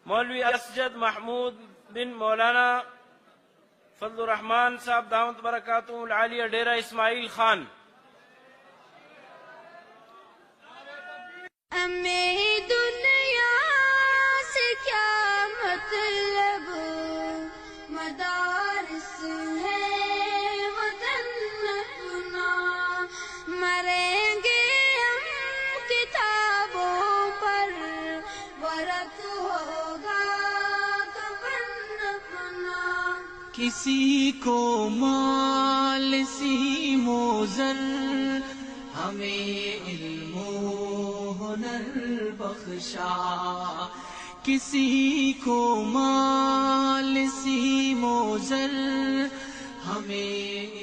مولوی اسجد محمود بن مولانا فضل الرحمان صاحب دامت برکاتہ العالیہ ڈیرہ اسماعیل خان. ہمیں دنیا سے کیا مطلب، مدارس ہے وطن اپنا، مریں گے ہم کتابوں پر، ورق ہوگا کفن اپنا. کسی کو مال سیم و زر، ہمیں علم و ہنر بخشا. کسی کو مال سیم و زر، ہمیں